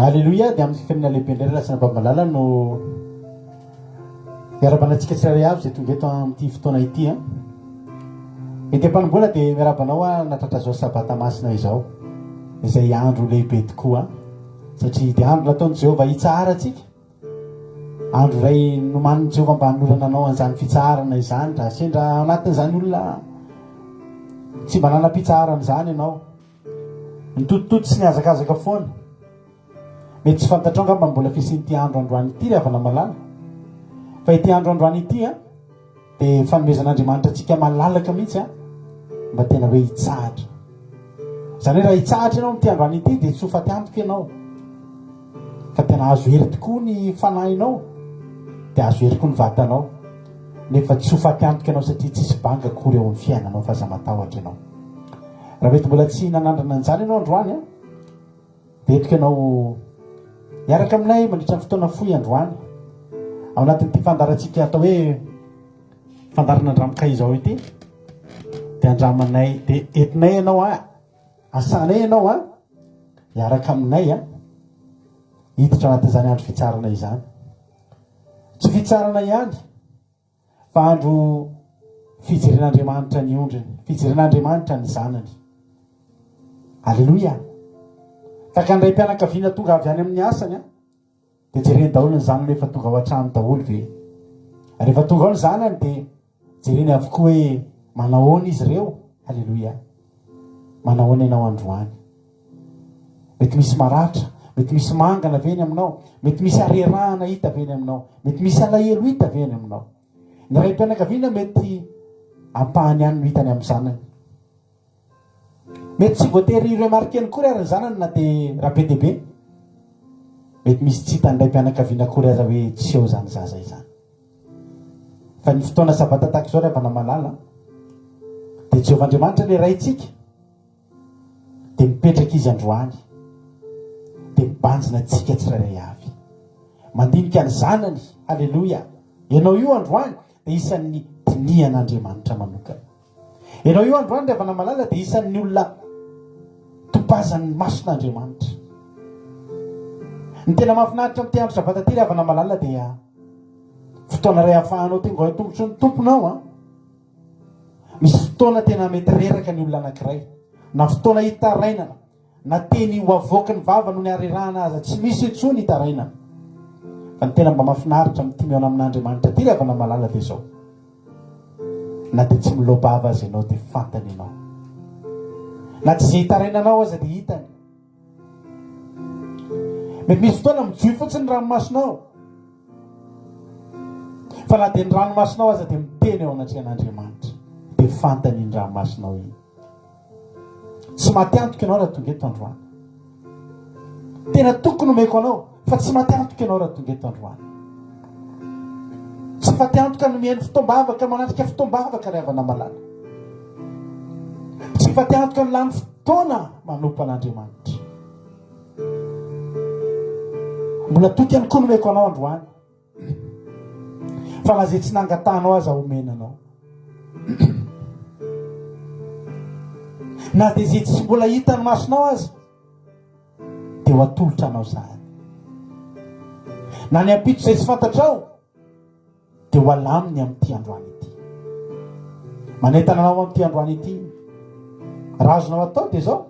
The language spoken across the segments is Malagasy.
Alléluia. Dia amin'ny fifaninana lehibe indray lasina Babalala no miarabanantsika tsirairay avy zay tonga eto amin'ity fotoana ity a. Etem-panombola dia miarabanao a natratra zao sabata masina izao izay andro lehibe tokoa satria dia andro nataon'i Jehovah hitsara antsika, andro iray nomanin'i Jehovah mba hanorana anao an'izany fitsarana izany raha sendra anatin'izany olona tsy mba nanam-pitsarana izany ianao, nitotototo sy niazakazaka foana. Mety tsy fantatrao ngamba mbola fisian'ity andro androany ity rehefa namalala fa ity andro androany ity a dia fanomezan'Andriamanitra antsika malalaka mihitsy a mba tena hoe hitsahatra. Izany hoe raha hitsahatra ianao amin'ity androany ity dia tsy ho faty antoka ianao fa tena azo hery tokoa ny fanahinao dia azo hery koa ny vatanao nefa tsy ho faty antoka ianao satria tsisy banga akory eo amin'ny fiainanao fa aza matahotra ianao. Raha mety mbola tsy nanandrana an'izany ianao androany a dia entiko ianao miaraka aminay mandritra ny fotoana fohy androany ao anatin'ity fandarantsika atao hoe fandarana andramokay izao ity dia andramanay dia entinay ianao a asanay ianao a miaraka aminay a hiditra anatin'izany andro fitsarana izany. Tsy fitsarana ihany fa andro fijeren'Andriamanitra ny ondriny, fijeren'Andriamanitra ny zanany. Alleluia. Takandray mpianakaviana tonga avy any amin'ny asany a dia jereny daholo ny zanany efa tonga ao an-trano daholo ve. Rehefa tonga ao ny zanany dia jereny avokoa hoe manahoana izy ireo. Alleluia. Manahoana ianao androany. Mety misy maratra, mety misy mangana veny aminao, mety misy arerahana hita veny aminao, mety misy alahelo hita veny aminao. Ny ray mpianakaviana mety ampahany ihany no hitany amin'ny zanany. Mety tsy voatery ireo marikeny kory ary ny zanany na dia rabe dia be. Mety misy tsy hitan'ilay mpianakaviana kory aza hoe tsy eo izany zaza izany. Fa ny fotoana sabata tahaka izao rehefa namalala dia Jehovah Andriamanitra ilay raintsika dia mipetraka izy androany dia mibanjina antsika tsirairay avy mandinika ny zanany. Alleluia. Ianao io androany dia isan'ny dinian'Andriamanitra manokana. Ianao io androany rehefa namalala dia isan'ny olona topazan'ny mason'Andriamanitra. Ny tena mahafinaritra amin'ity andro sabata ity rehefa namalala dia fotoana iray ahafahanao tonga ao tongotra ny tomponao a. Misy fotoana tena mety reraka ny olona anankiray, na fotoana hitarainana, na teny ho avoaka ny vava no ny arerahana aza tsy misy intsony hitarainana. Fa ny tena mba mahafinaritra amin'ity miaona amin'Andriamanitra ity rehefa namalala dia izao, na dia tsy milobava azy ianao dia fantany ianao, na tsy izay hitarainanao aza dia hitany. Mety misy fotoana mijohy fotsiny ny ranomasonao fa na dia ny ranomasonao aza dia miteny eo anatrehan'Andriamanitra dia fantany ny ranomasonao iny. Tsy maty antoka ianao raha tonga eto androany. Tena tokony omeko anao fa tsy matiantoka ianao raha tonga eto androany. Tsy fatiantoka no mihaino fotoam-bavaka manatrika fotoam-bavaka ry havana malala. Tsy fatiantoka no lany fotoana manompo an'Andriamanitra. Mbola toky ihany koa nomeko anao androany fa laha zay tsy nangatanao aza omenanao. Na dia zay tsy mbola hitany masonao aza dia ho atolotra anao sahady. Na ny ampito izay tsy fantatrao dia ho alaminy amin'ity androany ity. Manentana anao amin'ity androany ity. Raha azonao atao dia zao.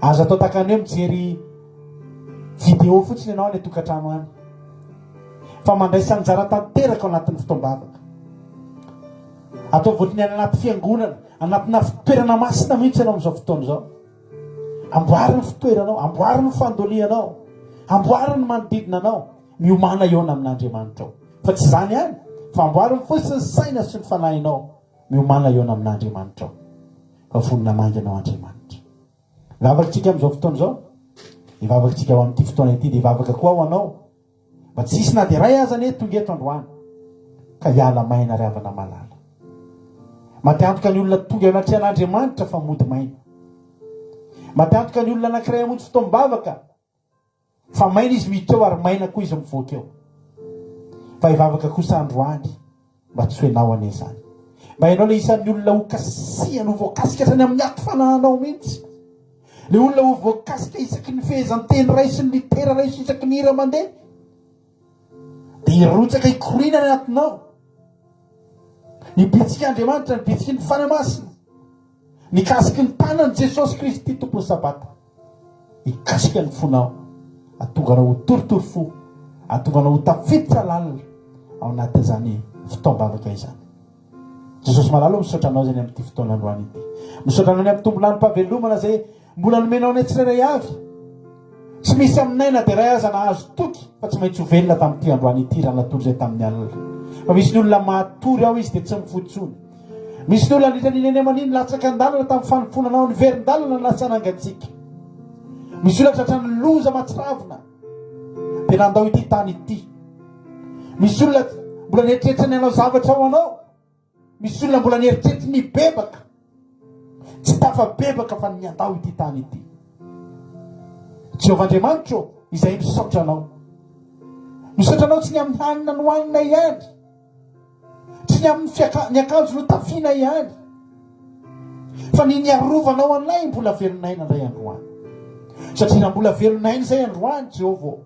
Aza atao takany hoe mijery vidéo fotsiny ianao any tokantrano any. Fa mandraisa anjara tanteraka ao anatin'ny fotoam-bavaka. Atao voatiny any anaty fiangonana, anatina fitoerana masina mihitsy ianao amin'izao fotoana izao. Amboary ny fitoeranao, amboary ny fandolianao, amboary ny manodidina anao, miomana eona amin'Andriamanitra ao. Fa tsy izany ihany, fa amboary ny fosiny saina sy ny fanahinao, miomana eona amin'Andriamanitra ao. Fa vonina manganao Andriamanitra. Ivavakatsika amin'izao fotoana izao, ivavakatsika ao amin'ity fotoana ity, dia ivavaka koa ao anao. Mba tsisy na dia ray aza ne tonga eto androany ka hiala maina ry havana malala. Matiantoka ny olona tonga anaty an'Andriamanitra fa mody maina. Matiantoka ny olona anankiray hamonjy fotoam-bavaka fa maina izy miditra eo ary maina koa izy mivoaka eo. Fa hivavaka kosa androany mba tsy hoenao ane izany. Mba ianao le isan'ny olona ho kasihana ho voakasika hatrany amin'ny ato fanahinao mihitsy. Le olona ho voakasika isaky ny fehezanteny ray sy ny litera ray sy isaky ny hira mandeha. Dia hirotsaka hikorina ny anatinao. Hibitsiky Andriamanitra, hibitsiky ny fanamasina. Nikasiky ny tanany Jesosy Kristy tompony sabata. Hikasika ny fonao. Atonganao ho toritory fo. Atonganao ho tafiditra lalina ao anatin'izany fotoam-bavaka izany. Jesosy malalo misaotra anao zany amin'ity fotoana androany ity. Misaotra anao ny amin'ny tombolan'ny-pahavelomana izay mbola nomenao ny tsirairay avy. Tsy misy aminay na dia ray aza nahazo toky fa tsy maintsy ho velona tamin'ity androany ity raha natory izay tamin'ny alina. Fa misy ny olona matory ao izy dia tsy mifotsony. Misy ny olona nitraniny eny aman'iny latsaka an-dalana tamin'ny fanofonanao ny verin-dalana ny lasa nangatsika. Misy olona tratrany loza matsiravina dia nandao ity tany ity. Misy olona mbola nieritreritra ny anao zavatra ao anao. Misy olona mbola nieritreritra ny bebaka. Tsy tafa-bebaka fa ny andao ity tany ity. Jehovah-Andriamanitra izay misaotra anao. Misaotra anao tsy ny amin'ny hanina nohanina ihany, tsy ny amin'ny ny akanjo no tafiana ihany, fa ny niarovanao anay mbola velonaina indray androany. Satria na mbola velonaina izay androany Jehovah,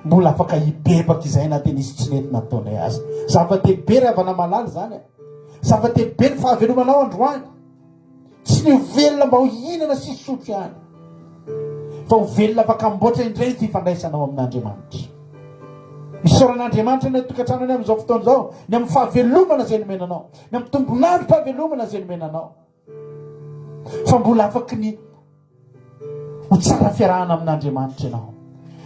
mbola afaka hibebaka izay na dia nisy tsy nety nataonay azy. Zava-dehibe ry havana malala zany. Zava-dehibe ny fahavelomanao androany. Tsy ny velona mba ho hihinana sy sotro ihany, fa ho velona afaka amboatra indray ny fifandraisanao amin'Andriamanitra. Misaoran'Andriamanitra ny tokantranony amin'izao fotoana izao, ny amin'ny fahavelomana izay nomenanao, ny amin'ny tombonandro fahavelomana izay nomenanao. Fa mbola afaka ny ho tsara fiarahana amin'Andriamanitra ianao.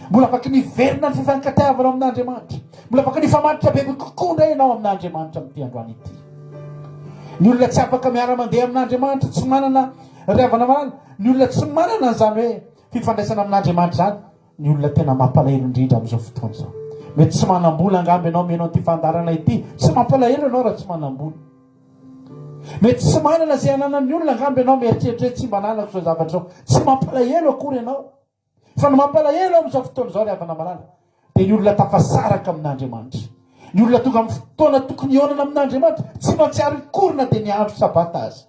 Mbola afaka ny verina ny fifankatiavanao amin'Andriamanitra. Mbola afaka ny famatitra bebe kokoa indray ianao amin'Andriamanitra amin'ity androany ity. Ny olona tsy afaka miara-mandeha amin'Andriamanitra, tsy manana ry havana malala, ny olona tsy manana an'izany hoe fifandraisana amin'Andriamanitra zany, ny olona tena mampalahelo indrindra amin'izao fotoana izao. Mety tsy manam-bola angamba ianao menao ity fandarana ity, tsy mampalahelo ianao raha tsy manam-bola. Mety tsy manana izay ananan'ny olona angamba ianao mieritreritra hoe tsy mba nanako izao zavatra izao, tsy mampalahelo akory ianao. Fa ny mampalahelo amin'izao fotoana izao ry havana malala dia ny olona tafasaraka amin'Andriamanitra. Ny olona tonga amin'ny fotoana tokony hionana amin'Andriamanitra, tsy mahatsiaro korina dia ny andro sabata azy.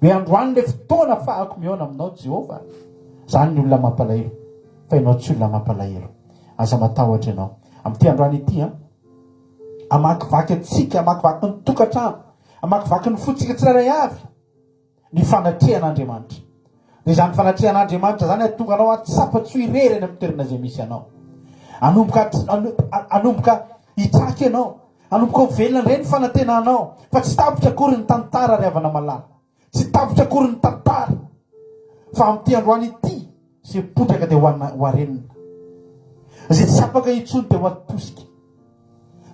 Hoe androany ilay fotoana fahako mihaona aminao Jehovah. Zany ny olona mampalahelo. Fa ianao tsy olona mampalahelo. Aza matahotra ianao. Amin'ity androany ity, amakivaky antsika, amakivaky ny tokantrano, amakivaky ny fotsika tsirairay avy ny fanatrehan'Andriamanitra. Dia izany fanatrehan'Andriamanitra zany atonga anao atsapa-tsy ho irery eny amin'ny toerana izay misy anao. Anomboka hitraky ianao, anomboka ho velona indray ny fanantenanao, fa tsy tapitra akory ny tantara ry havana malala, tsy tapitra akory ny tantara. Fa amin'ity androany ity izay potraka dia ho arenina, izay tsy afaka intsony dia ho atosika,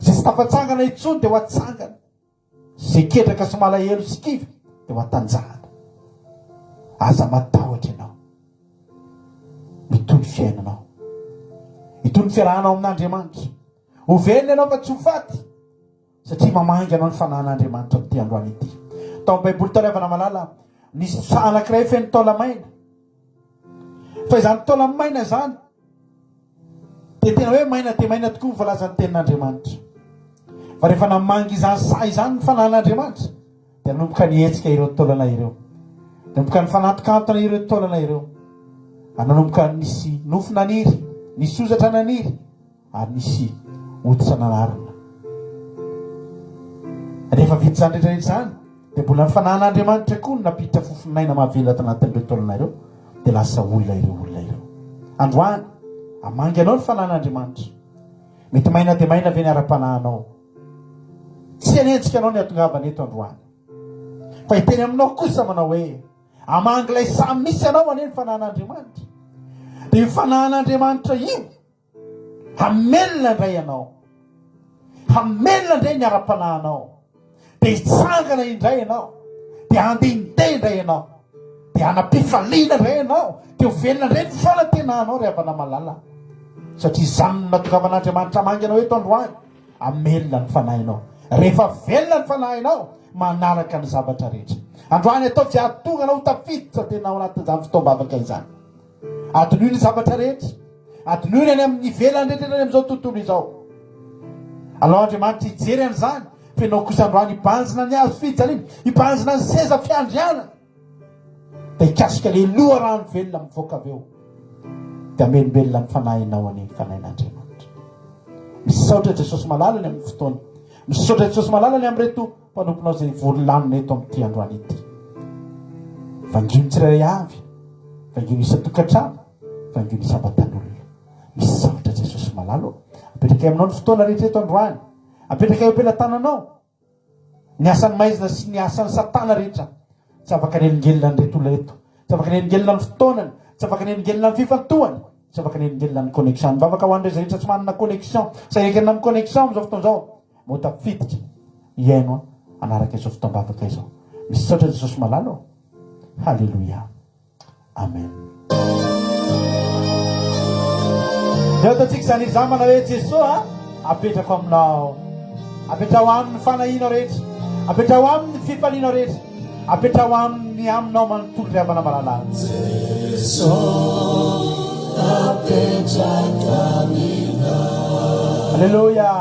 izay tsy tafatsangana intsony dia ho atsangana, izay ketraka sy malahelo sy kivy dia ho atanjahana. Aza matahotra ianao, mitony fiainanao, itony fiarahanao amin'Andriamanitra ho velona ianao fa tsy ho faty satria mamangy ianao ny fanahin'Andriamanitra amin'ity androany ity. Tao amin'ny baiboly tao Ravana Malala nisy anankiray feno taola maina, fa izany taola maina zany dia tena hoe maina dia maina tokoa voalaza ny tenin'Andriamanitra. Fa rehefa namangy izany sa izany ny fanahin'Andriamanitra dia nanomboka nihetsika ireo taolana ireo, nanomboka ny fanatokantona ireo taolana ireo, ary nanomboka nisy nofo naniry, nisy ozatra naniry, ary nisy oditra nanarina. Rehefa vita izany rehetrarehetra izany dia mbola ny fanahin'Andriamanitra koa no napiditra fofinaina mahavelo ato anatin'ireo taolana ireo dia lasa olona ireo. Androany amangy ianao ny fanahin'Andriamanitra, mety maina dia maina ve ny ara-panahinao, tsy hanenjika anao ny atongavana eto androany, fa hiteny aminao kosa manao hoe amangy ilay samy misy anao ane ny fanahin'Andriamanitra. Dia io fanahin'Andriamanitra io hamelona indray ianao, hamelona indray ny ara-panahinao, dia hitsangana indray ianao, dia handehinde indray ianao, dia hanam-pifaliana indray ianao, dia ho velona indray ny fanantenanao Ravana Malala, satria izany no natongavan'Andriamanitra amangy ianao eto androany, hamelona ny fanahinao. Rehefa velona ny fanahinao manaraka ny zavatra rehetra. Androany atao tsy ahatonga anao tafiditra tena ao anatin'izany fotoam-bavaka izany. Adinoy ny zavatra rehetra, adinoy any amin'ny velany rehetra any amin'izao tontolo izao. Alao Andriamanitra hijery an'izany, fa ianao kosa androany hibanjina ny hazo fijaliana, hibanjina ny seza fiandriana, dia hikasika le loharano velona mivoaka avy eo, dia hamelombelona ny fanahinao any fanahin'Andriamanitra. Misaotra Jesosy malalany amin'ny fotoana, misaotra Jesosy malalany amin'reto mpanomponao izay voalanina eto amin'ity androany ity. Vanginy tsirairay avy, vanginy isa-tokantrano, vanginy isa-batan'olona. Misaotra Jesosy malalo, apetraka aminao ny fotoana rehetra eto androany, apetraka eo am-pelantananao ny asan'ny maizina sy ny asan'ny satana rehetra. Tsy afaka nelingelina ny reto olona reto, tsy afaka nelingelina ny fotoanany, tsy afaka nelingelina ny fifantohany, tsy afaka nelingelina ny connexion. Mivavaka ho an'ireo rehetra tsy manana connexion, sarekerina amin'ny connexion amin'izao fotoan'izao, mo tafiditra iaino anaraka izao fotoam-bavaka izao. Misaotra Jesosy malalo. Halleluja. Amen. Dia ataontsika izany izany manao hoe Jesosy apetrako aminao, apetrao aminy fanahinao rehetra, apetrao aminy fifalianao rehetra, apetrao aminy aminao manontolo Ravana Malala. Jesosy apetraka aminao. Halleluja.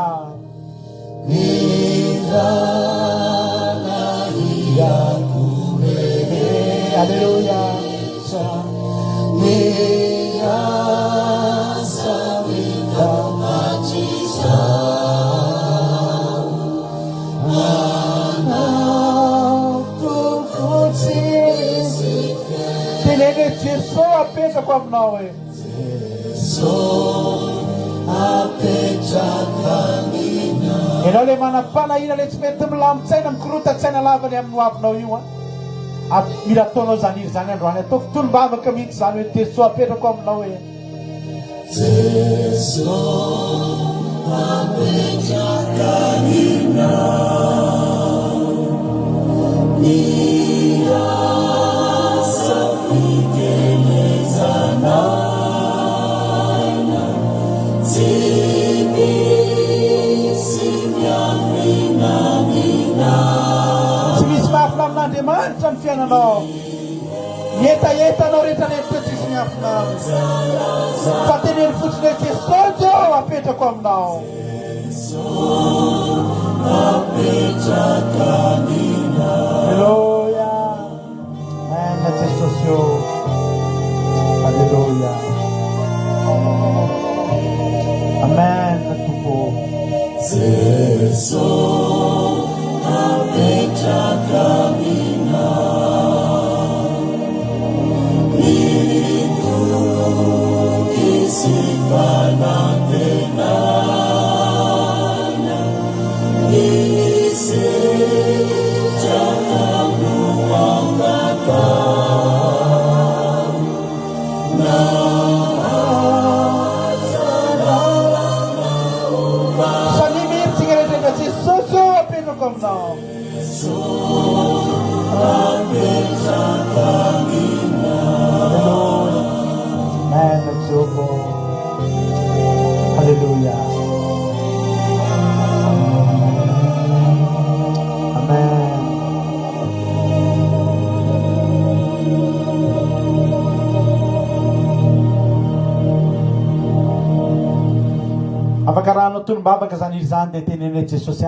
Halleluja. Jesosy apetrako aminao e. Ianao le manam-panahina le tsy mety milamin-tsaina mikorotan-tsaina lavany amin'ny hoavinao io a. Mila ataonao zany iry zany androany, atao fitolom-bavaka mihitsy zany hoe Jesosy apetrako aminao e. Jesosy apetraka aminao. Tsy misy miafina amin'Andriamanitra ny fiainanao, etaetanao rehetra rehetra tsisy miafina, fa teneny fotsiny hoe Jesosy ao apetrako aminao. Halleluja. Amen Jesosy io. Halleluja. Amen Tupo. Jesosy apetraka aminao. Itu kisifanantenana isejaka luangkata now. Man, it's your afaka rahanao tolombavaka zany izany dia tenenay Jesosy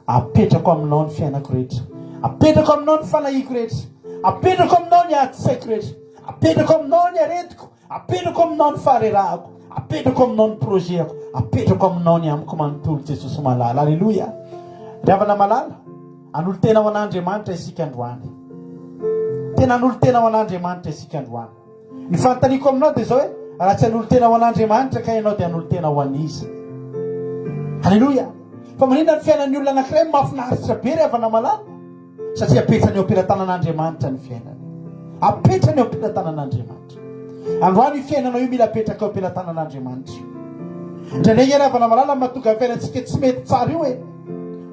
apetrako aminao ny fiainako rehetra, apetrako aminao ny fanahiko rehetra, apetrako aminao ny atisaiko rehetra, apetrako aminao ny aretiko, apetrako aminao ny faharerahako, apetrako aminao ny projetako, apetrako aminao ny amiko manontolo Jesosy malala. Alleluia. Ry havana malala, an'olo tena ho an'Andriamanitra isika androany, tena an'olo tena ho an'Andriamanitra isika androany. Ny fanontaniako aminao dia zao hoe raha tsy an'olo tena ho an'Andriamanitra ka ianao dia an'olo tena ho an'izy. Alleluia. Fa maninona ny fiainan'ny olona anankiray mahafinaritra be ry havana malala, satria apetrany eo am-pelatanan'Andriamanitra ny fiainany, apetrany eo am-pelatanan'Andriamanitra. Androany io fiainanao io mila apetraka eo am-pelatanan'Andriamanitra. Indraindray ry havana malala mahatonga fiainantsika tsy mety tsara io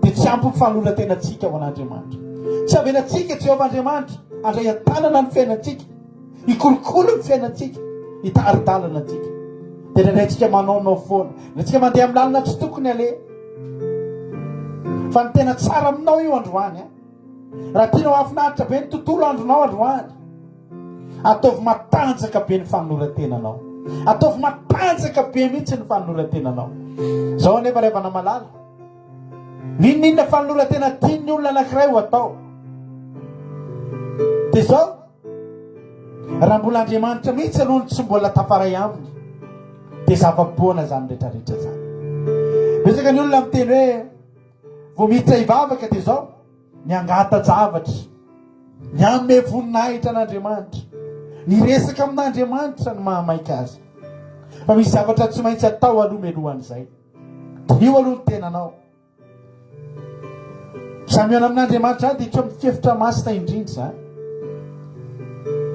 dia tsy ampy fanoloran-tenantsika ho an'Andriamanitra. Tsy avelantsika Jehovahandriamanitra andray an-tanana ny fiainantsika, hikolokolo ny fiainantsika, hitaridalana antsika. Dia indraindray tsika manaonao foana, indraitsika mandeha amin'ny lalana tsy tokony aleha. Fa ny tena tsara aminao io androany raha tianao hafinaritra be ny tontolo andronao androany, ataovy matanjaka be ny fanoloran-tenanao, ataovy matanjaka be mihitsy ny fanoloran-tenanao. Zao anefa ry havana malala, ninona fanoloran-tena tian'ny olona anankiray ho atao dia zao, raha mbola Andriamanitra mihitsy aloha ny tsy mbola tafaray aminy dia zava-boana zany rehetrarehetra zany. Betsaka ny olona miteny hoe vao miditra hivavaka dia zao ny angata-javatra, ny amme voninahitra an'Andriamanitra, ny resaka amin'Andriamanitra ny mahamaika azy. Fa misy zavatra tsy maintsy atao aloha melohan'izay. Io aloha ny tenanao. Samiana amin'Andriamanitra dia tsy amin'ny fihevitra masina indrindra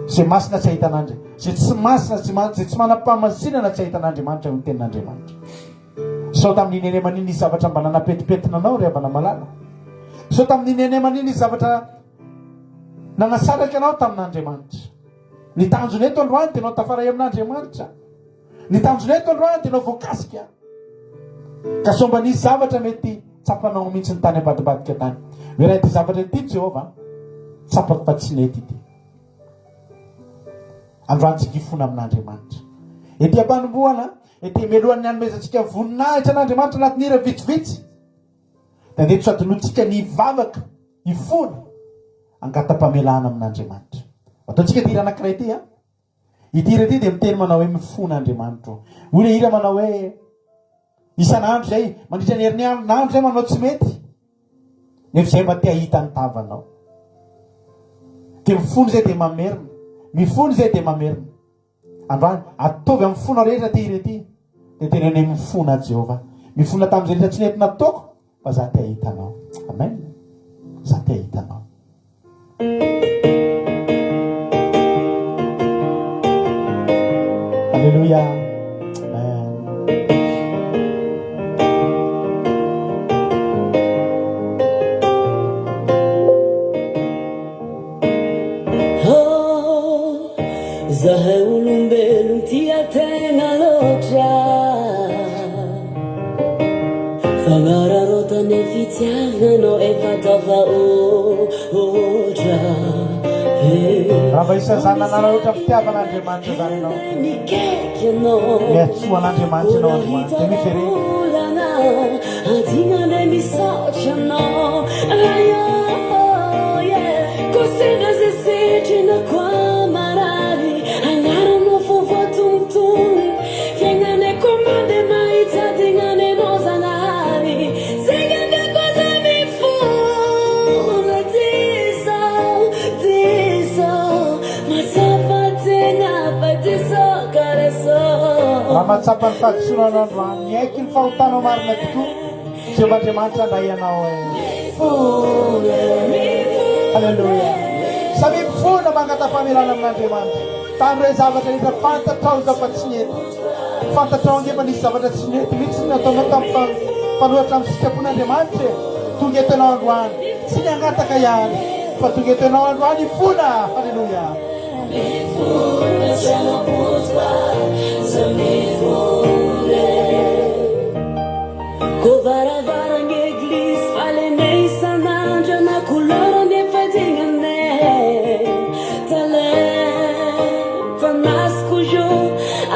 izay masina tsy ahitan'Andriamanitra, izay tsy masina, izay tsy manam-pamasinana tsy ahitan'Andriamanitra ny tenin'Andriamanitra. Sao tamin'ny nene maniny izy zavatra mba nanapetipetina anao ry havana malala, sao tamin'ny nene maniny izy zavatra nanasaraka anao tamin'Andriamanitra. Ny tanjony eto androany dia anao tafaray amin'Andriamanitra, ny tanjony eto androany dia anao voakasika, ka sao mba nisy zavatra mety tsapanao mihitsy ny tany ambadibadika tany, hoe raha ity zavatra ity Jehova tsapako fa tsy nety ity. Androany tsy gifona amin'Andriamanitra. Ety am-panombohana, ety melohan'ny hanomezantsika voninahitra an'Andriamanitra anatin'ny hira vitsivitsy, dia andeha tsy adinotsika ny hivavaka, hifona, angata-pamelana amin'Andriamanitra. Ataontsika ty hira anankiray ity ity hira ity dia miteny manao hoe mifona Andriamanitra. Hoy ilay hira manao hoe isan'andro zay mandritra ny herinandro zay manao tsy mety, nefa zay mba te ahita ny tavanao. Dia mifony zay dia mamerina, mifony zay dia mamerina. Androany ataovy amin'ny fona rehetra ty hira ity dia tena hoe mifona Jehova, mifona tamin'izay rehetra tsy nety nataoko fa za te ahitanao. Amen. Za te ahitanao. Alleluia. Zahay olombelona tia tegna loatra, fagnaranao tany fitiavanao efa tafahoatra. Raha mba isa zany nanara ohatra fitiavan'Andriamanitra zany ianao, Mikaiky anao, miantsoa an'Andriamanitra ianao androany, dia miferena adignane misaotra anao. Ayo, kosena zay setrina koa marary, agnaranao fo voatontono, fiaignane komande mahitsadignane anao zanahary, zegny koza mifona diso matsapa tegna fa diso kareso. raha mahatsapa ny fahadisoana androany, ny haiky ny fahotanao marina tokoa, Jehovahandriamanitra andray anao Alleluia. Samy mifona mangata-pamelana amin'Andriamanitra. Tamin'ireo zavatra rehetra fantatrao zao fa tsy nety, fantatrao angefa nisy zavatra tsy nety mihitsy ny ataonao tamin'ny fanohatra amin'ny sitrapon'Andriamanitra. Tonga eto ianao androany tsy niangataka ihany, fa tonga eto ianao androany ifona. Alleluia. Kovaravara eglise falene isan'andro na koloro nefa dignane tale fanasiko jo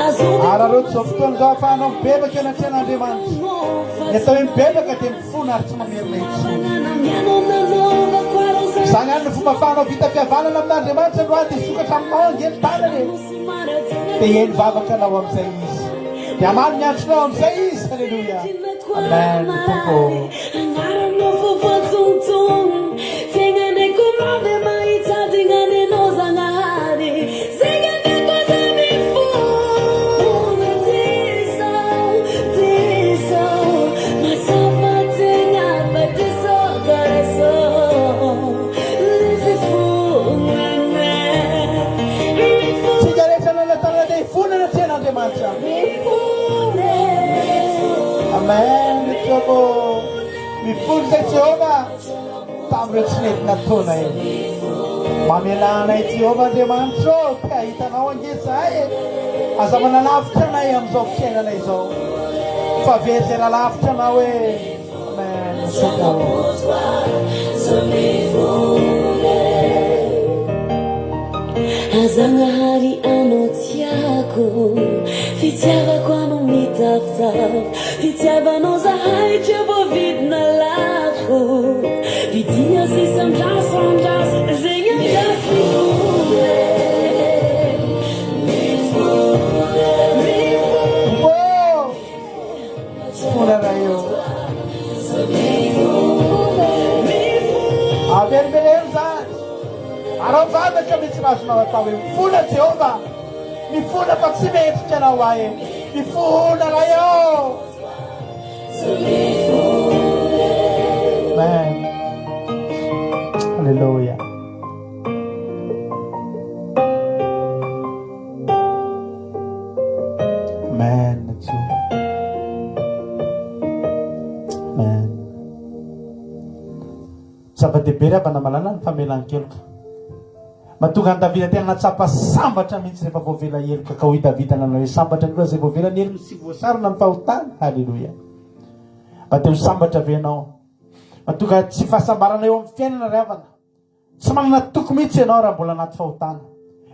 azo araroto zao fotoana amin'izao ahafahanao mibebaka eo anatrehana Andriamanitra. Ny atao hoe mibebaka dia mifona ary tsy mamerina intsony. Izany ihany no fomba ahafahanao vita fihavanana amin'Andriamanitra androany dia sokatra aminao angeny tanany e. Dia heny vavaka anao amin'izay izy. Dia amany ny andronao amin'izay izy. Halleluja. Amen. Amen. Mifolo zay Jehova tamin'ireo tsy nentina taona eny. Mamelana i Jehova Andriamanitra ô, te ahitanao angezahay e. Aza manalavitra anay amin'izao fiainana izao. Fa very zay nalavitra anao e. Amen. Azanahary anao tiako, fitiavako anao mitafitafy, fitiavanao zahay tsy voavidina lafo, vidia sisa andrasandrasa zegny andrasy avermelero zany arovavaka mitsy razonao atao hoe mifola Jehova, mifola fa tsy metrika anao ahy e, mifola raha eo. Amen. Halleluja. Amen. Amen. Zava-dehibe ry avana malala ny famelan-keloka. Mahatonga ny Davida tena natsapa sambatra mihitsy rehefa voavela heloka ka hoy Davida nanao hoe sambatra ny loha zay voavela ny heloka sy voasarona ny fahotana. Halleluja. Mba te ho sambatra venao. Mahatonga tsy fahasambarana eo amin'ny fiainana ry havana. Tsy manana toko mihitsy ianao raha mbola anaty fahotana.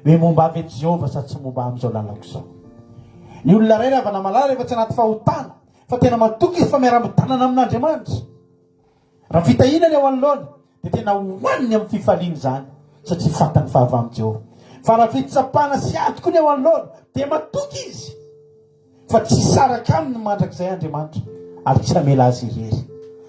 Hoe momba avy Jehova sa tsy momba amin'izao lalako izao. Ny olona iray ry havana malala rehefa tsy anaty fahotana fa tena matoky izy fa miara-mitanana amin'Andriamanitra. Raha fitahinany eo anoloana dia tena hoaniny amin'ny fifaliana izany satria fantany fahava amin'ny Jehova. Fa raha fitsapana sy atoko ny eo anoloana dia matoky izy fa tsy saraka aminy mandrakizay Andriamanitra ary tsy hamela azy irery.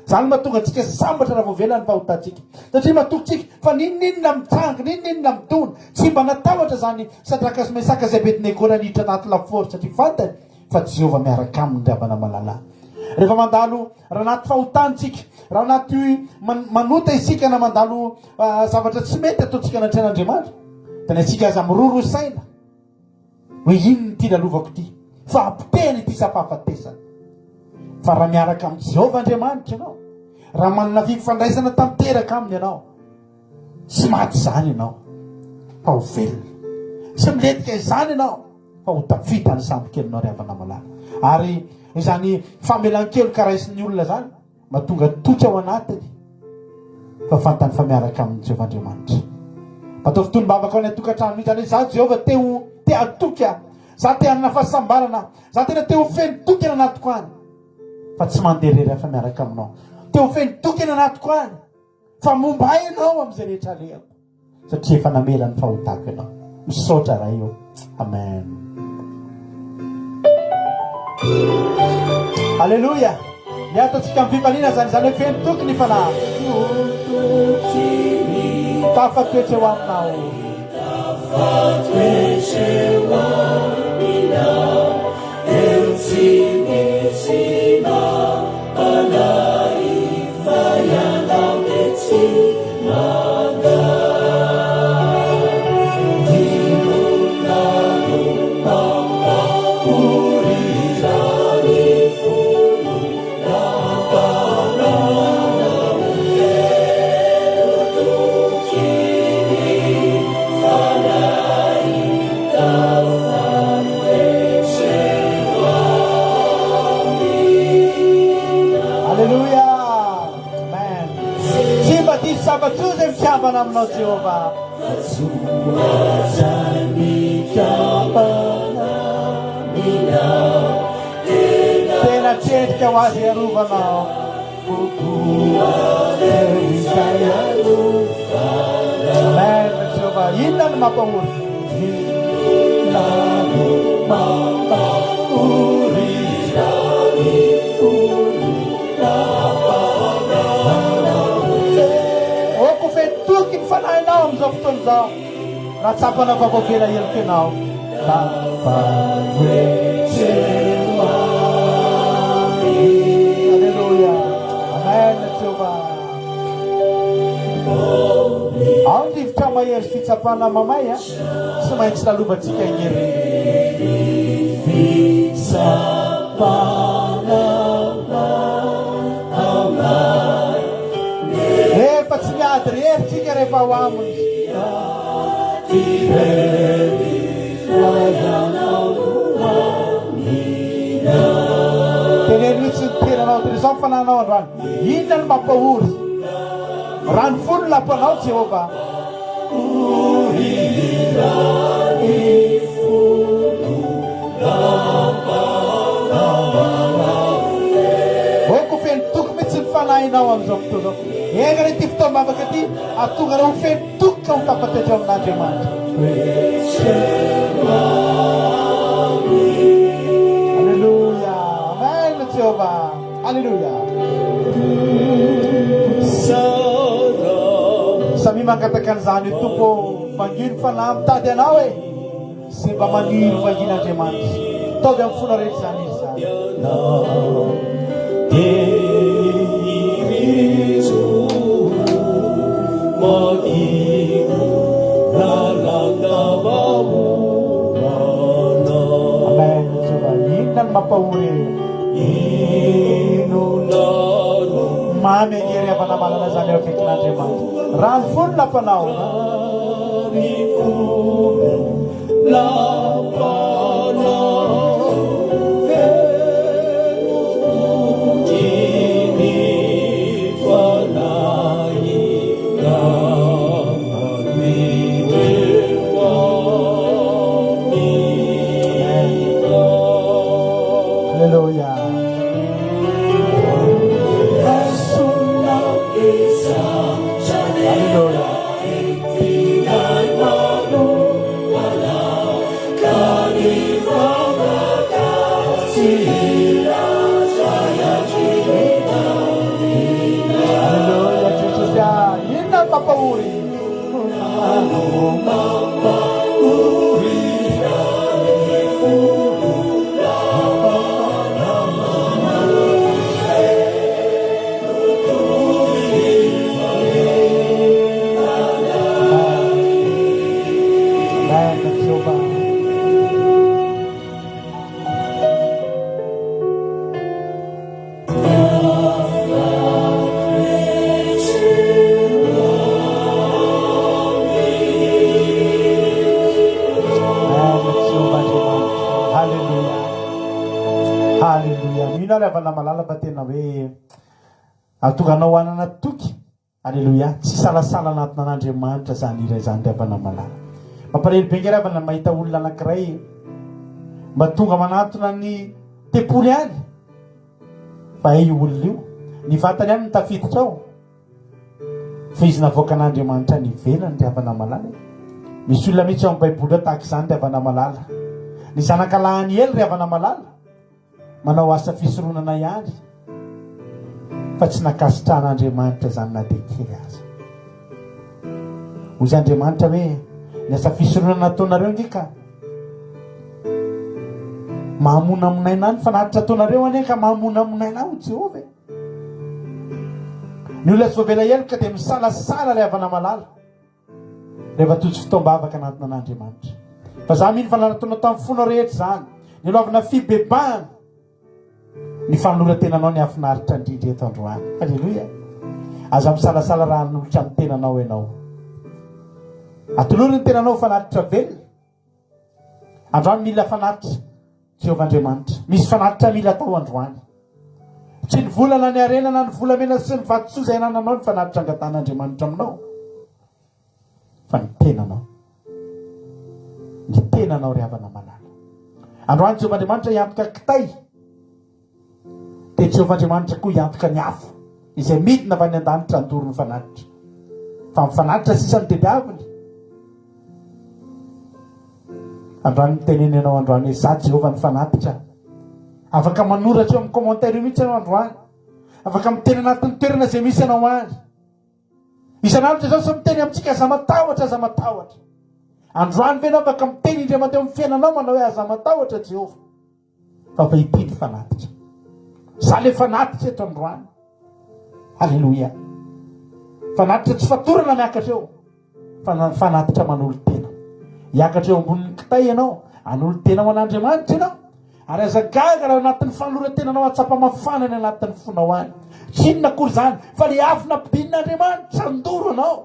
Izany mahatonga antsika sambatra raha voavela ny fahotantsika satria matoky tsika fa ninona mitsanga, ninona mitona, tsy mba natahotra zany Sadraka sy Mesaka sy Abednego naniditra anaty lafaoro satria fantany fa Jehova miaraka aminy ry havana malala. Rehefa mandalo raha anaty fahotantsika, raha anaty manota isika na mandalo zavatra tsy mety ataontsika anatrehan'Andriamanitra, tena isika aza miroro saina hoe inony ity lalovako ity, fa ampitehany ity safahafatesana. Fa raha miaraka amin'ny Jehova Andriamanitra ianao, raha manana fifandraisana tanteraka aminy ianao, tsy maty izany ianao fa ho velona, tsy miletika izany ianao fa ho tafita ny sambo-kelinao ry havana malala. Ary izany famelan-kelo karaisin'ny olona zany mahatonga toky ao anatiny fa fantany fa miaraka amin'ny Jehova Andriamanitra. Atao fotonom-bavaka ao ny atokantrano mihitsy zany hoe za Jehova te atoky aho, za te hanana fahasambarana, za tena te ho feno toky ny anatiko any, fa tsy mandeha rery fa miaraka aminao. Te ho feno toky ny anatiko any fa momba ianao amin'izay rehetra alehako satria efa namela ny fahotako ianao. Misaotra raha io. Amen. Halleluja. Ny ataontsika amin'ny fifaliana zany hoe feno toky ny fanahy. Tafatoetra eo aminao. Tafatoetra eo aminao. Eo tsy misy anay fa ianao mety mandray. Sabatuzem mkambana mno Jehova. Sabatuzem mkambana mno Voatsendrika ho azy hiarovanao Amen Jehova inona no mampahory oko fetoky ny fanahinao am'izao fotoana izao raha tsapana vavavela heloka ianao Alleluia Amen Jehova ao ny rivotra mahery fitsapana mamay sy maintsy lalovatsika ignery rehefa tsy miady rehetrika rehefa ho aminy teneny mihitsy ny tenanao tena izao mifananao androany inona no mampahory rano folo lampanao Jehova oko feno toky mihitsy ny fanahinao am'izao fotoana ega re ty fotoa mavaka ty atonga reo feno toky ka ho tapatetry amin'Andriamanitra Alleluia Amen Jehova Alleluia samy mangataka an'izany tompo mangino fanahy mitady anao e sy mba maniro vangin'Andriamanitra taovy amin'ny fona rehetra zany izy zany Amen Jehova inona ny mampahory mamy agnery avana malana zany eo akaikin'Andriamanitra rano folo lampanao Alleluia avana malala fa tena hoe atoganao anana toky Alleluia tsy salasala anatina an'Andriamanitra zany iray zany avana malala mampalahelo be ngery avana mahita olona anankiray mba tonga manatona ny tepoly any fa io olona io ny vatany any nitafiditra ao fa izy navoaka an'Andriamanitra ny ivelany ry avana malala misy olona mihitsy ao amin'ny baiboly ao tahaka izany ry avana malala ny zanakalahany ely ry avana malala manao asa fisoronana ihany fa tsy nakasitrahan'Andriamanitra zany na dia kely aza hozy Andriamanitra hoe ny asa fisoronana nataonareo ngeka mahamonamonaina any fa nahatra ataonareo ane ka mahamonamonaina ao Jehova ny olona tsy voavela heloka dia misalasala ry havana malala rehefa tojo fotoam-bavaka anatina an'Andriamanitra fa za mino fa nataonao tamin'ny fona rehetra zany ny lovana fibebahana ny fanolora-tenanao ny afinaritra indrindra eto androany Alleluia aza misalasala raha nolotra amin'ny tenanao ianao atolory ny tenanao fanatitra velona androany mila fanatitra Jehova Andriamanitra misy fanatitra mila atao androany tsy ny volana ny arena na ny volamena sy ny vatosoa izay nananao ny fanatitra angatan'Andriamanitra aminao fa ny tenanao ry havana malala androany Jehova Andriamanitra hiantoka kitay dia Jehovahandriamanitra koa hiantoka ny afo izay midina avy any an-danitra andoro ny fanatitra fa mifanatitra sisany tediaviny. Androany miteneny ianao androany hoe za Jehova mifanatitra. Afaka manoratra eo amin'ny commentaire io mihitsy ianao androany, afaka miteny anatin'ny toerana izay misy ianao any. Isanandro zao sy miteny amintsika aza matahotra, aza matahotra. Androany ve ianao afaka miteny indray mandeha amin'ny fiainanao manao hoe aza matahotra Jehova, fa ity fanatitra. Za le fanatitra eto androany. Halleloia. Fanatitra tsy fatorana miakatra eo, fa fanatitra manolo tena. Hiakatra eo ambonin'ny kitay ianao, anolo tena ho an'Andriamanitra ianao, ary azagaga raha anatin'ny fanoloran-tenanao atsapa mafana ny anatin'ny fonao any. Tsy inona akory zany fa le afo nampidinin'Andriamanitra andoro anao.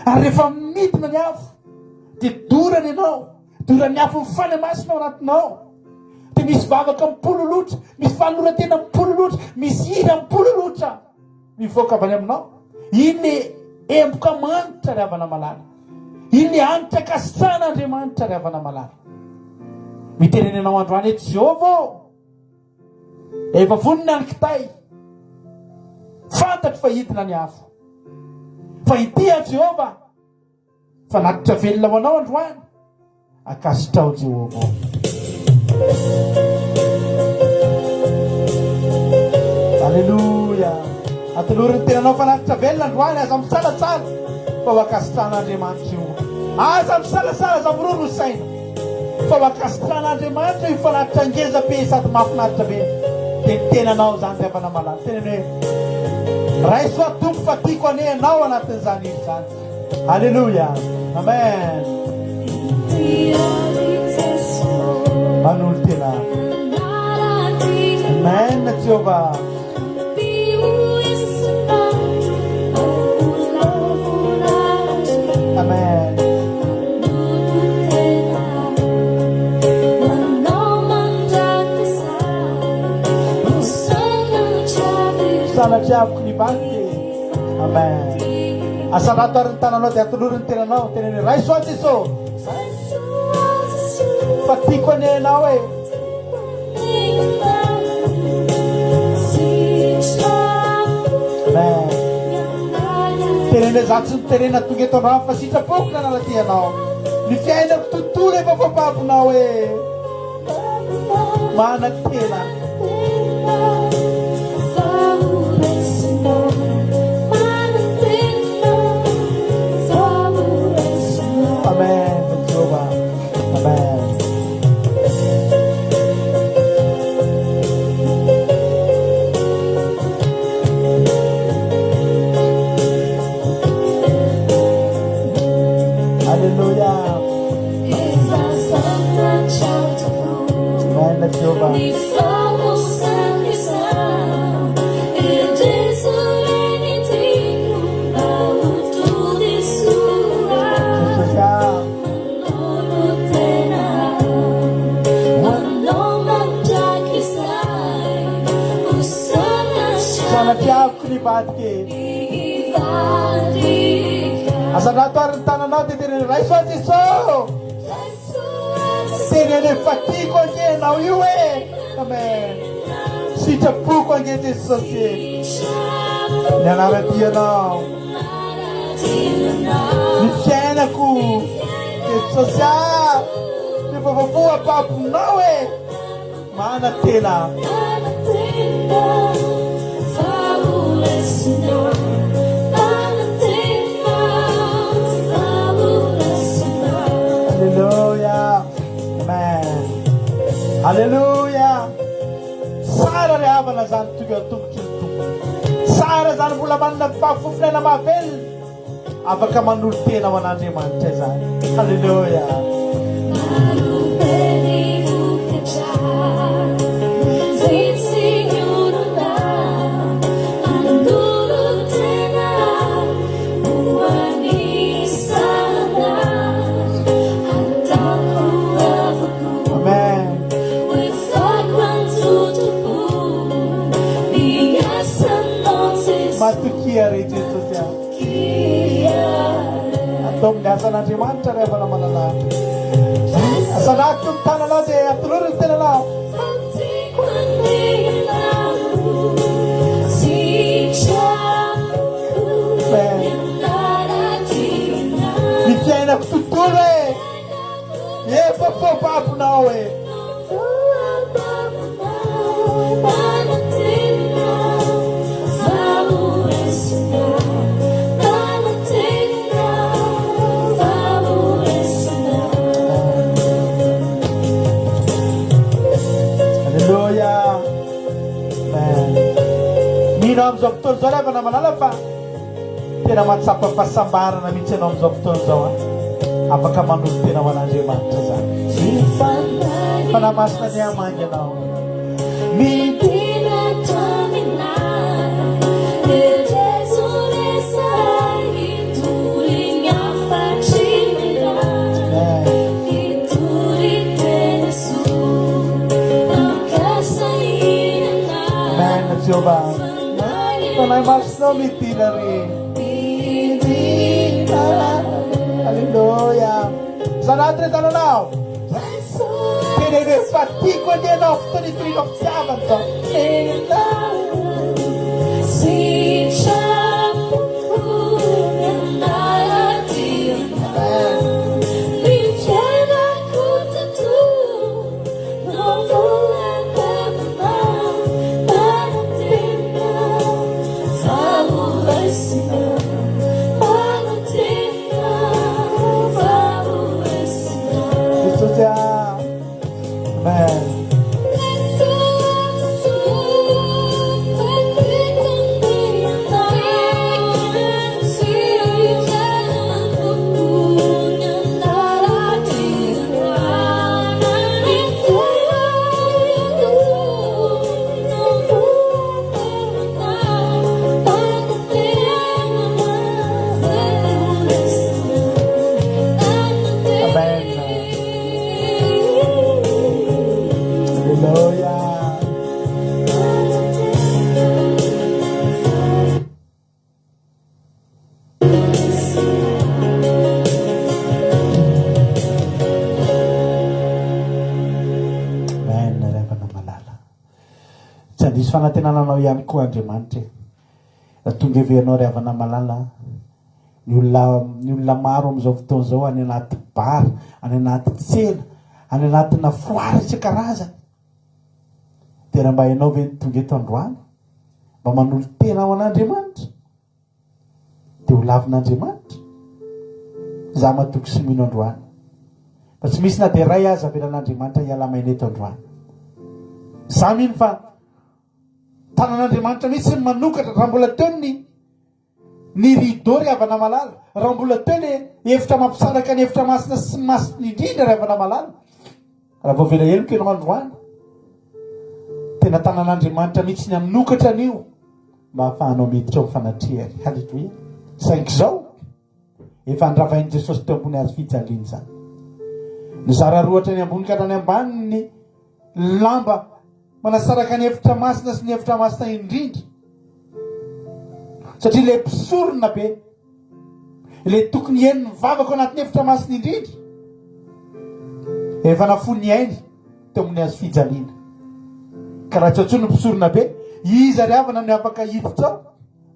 Ary rehefa midina ny afo dia dorany ianao, dorany afo mifany masina ao anatinao. Dia misy vavaka mimpolo loatra, misy fanoloran-tena mimpolo loatra, misy hira mimpolo loatra mivoaka avy any aminao. Iny emboka manitra ry havana malala, iny anitra kasitrahan'Andriamanitra ry havana malala. Miteneny ianao androany hoe Jehova efa vonona ny kitay, fantatro fa hidina ny afo, fa ity Jehova fanatitra velona ho anao androany, akasitrao Jehova. Alleluia. Atolorin'ny tenanao fanatitra velona androany, aza misalatsala fa ho akasitrahan'Andriamanitra io. Aza misalasala, aza miroro saina fa ho akasitrahan'Andriamanitra io fanatitra ngeza be sady mahafinaritra be. Dia ny tenanao zany dia avana malala. Tenany hoe raisoa tompo fa tiako ane anao anatin'izany izy zany. Alleluia. Amen. Manolo tena. Amen Jehova. Amen. Sanatiavoko ny banky. Amen. Asarato ary ny tananao dia atolorin'ny tenanao, tenany hoe raisoa Jesosy fa tiako ane anao e. Amen. Tenene za tsy niterena tonga eto androany fa sitrapoko na nalaty anao. Ny fiainako tontolo efa fapabonao e. Manan-tena. Amen Jehova. Amen. Alleluia. Amen Jehova. Sanatiavoko ny vadike. Asanato ary ny tananao dia teneny raisoa Jesosy. Teneny efa tiako ange anao io e. Amen. Sitrapoko ange Jesosy e. Ny anaradianao, ny fiainako Jesosy rehefa vavoa babonao e. Manan-tena. Alleluia. Amen. Alleluia. Tsara ry havana zany tonga tombotry ny tompo. Tsara zany mbola manana fahafofona mahavelona, afaka manolo tena ho an'Andriamanitra zany. Alleluia. Matukia re Jesosy. Atao amin'ny asan'Andriamanitra ry havana malala. Asanako ny tananao dia atolorin'ny tenanao. anao e mino am'izao fotoana zao rehefa namalala fa tena mahatsapa fahasambarana mihitsy ianao am'izao fotoana zao a afaka manolo tena ho an'Andriamanitra zany fa namasina ny amangy ianao Jehovah Tanay masno mitinari. Hallelujah. Sanatre tananaw. Kinene fatiko di enough to the tree of Sabato. Fanatenananao ihany koa Andriamanitra tonga evenao ry havana malala ny olona maro am'izao fotoana zao any anaty bara any anaty tsena any anatina foara isan-karazany tena mba ianao ve tonga eto androany mba manolo tena ao an'Andriamanitra dia ho lavin'Andriamanitra za matoky sy mino androany fa tsy misy na dia ray aza avelan'Andriamanitra hialamaina eto androany za mino fa tanan'Andriamanitra mihitsy manokatra raha mbola teo ny rideau ry havana malala raha mbola teo ny hevitra mampisaraka ny hevitra masina sy masina indrindra ry havana malala raha vao vela heloko ianao androany tena tanan'Andriamanitra mihitsy ny aminokatra an'io mba hahafahanao miditra ao mifanatrehany. Halleluia. Saingy zao efa andravain'i Jesosy teo ambony hazo fijaliana zany nizara roatra ny ambony ka hatrany ambany ny lamba manasaraka ny hevitra masina sy ny hevitra masina indrindra satria le mpisorona be le tokony eny mivavaka anatin'ny hevitra masina indrindra efa nafony ainy teo amin'ny hazo fijaliana ka raha tsy atsony mpisorona be iza ry havana ny afaka hiditra ao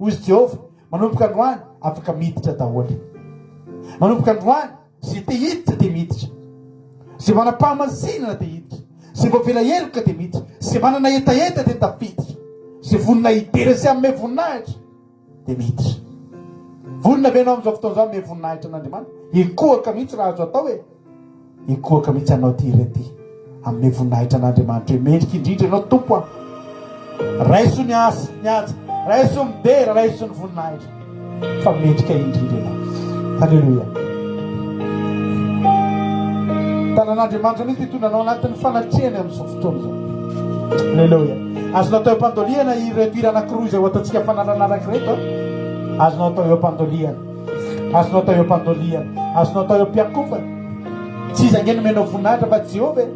ozy Jehovah manomboka androany afaka miditra daholo manomboka androany zay te hiditra dia miditra zay manam-pahamasinana dia hiditra zay mbo vela heloka dia miditra zay manana etaeta dia tafiditra zay vonina hidera sy amin'ny voninahitra dia miditra vonina venao amin'izao fotoana izao amin'ny voninahitra an'Andriamanitra hikohaka mihitsy raha azo atao hoe hikohaka mihitsy anao ty rety amin'ny voninahitra an'Andriamanitra hoe mendrika indrindra ianao tompo raiso ny asa ny aja raiso midera raiso ny voninahitra fa mendrika indrindra ianao. Halleluia. Tanan'Andriamanitra mihitsy hitondranao anatin'ny fanatrehany amin'izao fotoana izao. Halleluia. Azonao atao am-pandoliana ireto hira anankiroa izay ho ataontsika fanaranaraka reto azonao atao eo am-pandoliana azonao atao eo am-pandoliana azonao atao eo am-piakofana tsy iza ngeny menao voninahitra fa Jehovah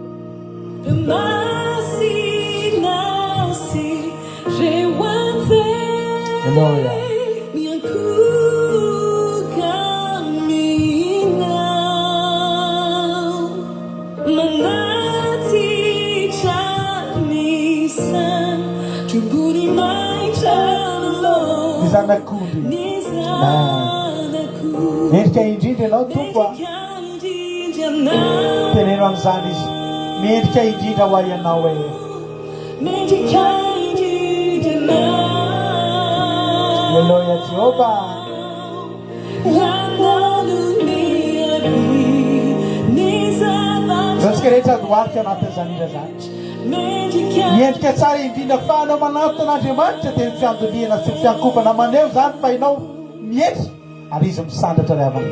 Halleluia. Nizanakundi endrika indrindra ianao tompo teneno amin'izany izy mendrika indrindra ho ianao e Alleluia Jehova zatsika rehetra doarika anatin'izany ira zany miendrika tsara indrindra fa anao mananton'Andriamanitra dia fiandoliana sy fiankopana maneho zany fa ianao miendry ary izy misandratra ray avana